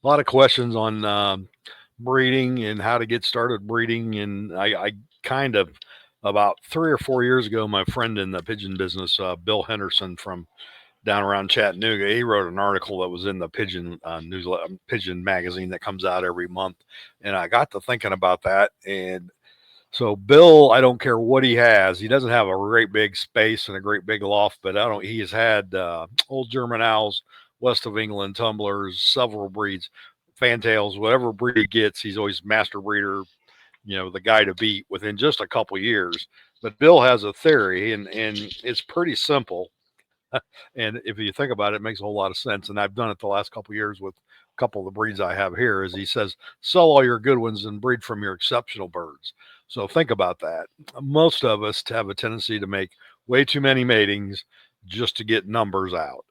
a lot of questions on breeding and how to get started breeding. And I kind of about 3 or 4 years ago, my friend in the pigeon business, Bill Henderson from down around Chattanooga, he wrote an article that was in the pigeon newsletter, pigeon magazine that comes out every month. And I got to thinking about that. And so Bill, I don't care what he has. He doesn't have a great big space and a great big loft, but I don't. He has had old German owls, west of England tumblers, several breeds, fantails, whatever breed he gets. He's always master breeder. The guy to beat within just a couple years. But Bill has a theory, and it's pretty simple. And if you think about it, it makes a whole lot of sense. And I've done it the last couple of years with a couple of the breeds I have here. Is he says sell all your good ones and breed from your exceptional birds. So think about that. Most of us have a tendency to make way too many matings just to get numbers out.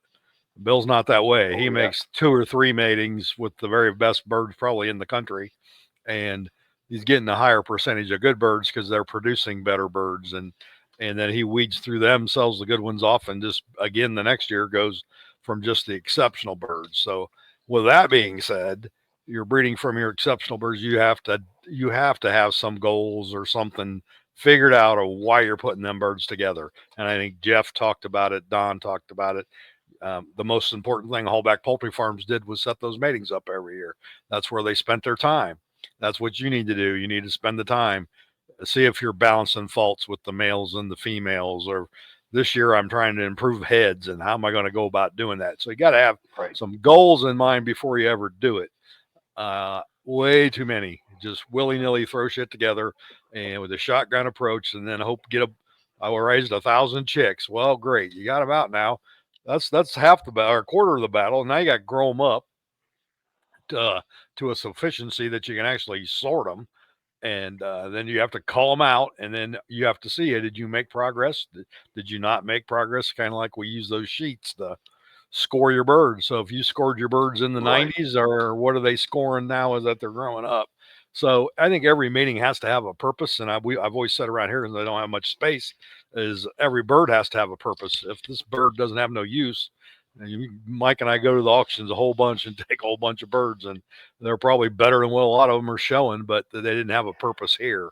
Bill's not that way. He Oh yeah. makes two or three matings with the very best birds probably in the country, and he's getting a higher percentage of good birds because they're producing better birds, and then he weeds through them, sells the good ones off, and just again the next year goes from just the exceptional birds. So with that being said, you're breeding from your exceptional birds. You have to have some goals or something figured out of why you're putting them birds together. And I think Jeff talked about it. Don talked about it. The most important thing Hallback Poultry Farms did was set those matings up every year. That's where they spent their time. That's what you need to do. You need to spend the time, see if you're balancing faults with the males and the females. Or this year, I'm trying to improve heads, and how am I going to go about doing that? So you got to have Right. some goals in mind before you ever do it. Way too many. Just willy nilly throw shit together and with a shotgun approach, and then hope to get a. I raised 1,000 chicks. Well, great, you got them out now. That's half the battle, or a quarter of the battle. Now you got to grow them up to a sufficiency that you can actually sort them, and then you have to call them out, and then you have to see, did you make progress? Did you not make progress? Kind of like we use those sheets to score your birds. So if you scored your birds in the Right. 90s, or what are they scoring now as that they're growing up? So I think every meeting has to have a purpose, and I've always said around here, because I don't have much space, is every bird has to have a purpose. If this bird doesn't have no use, Mike and I go to the auctions a whole bunch and take a whole bunch of birds, and they're probably better than what a lot of them are showing, but they didn't have a purpose here.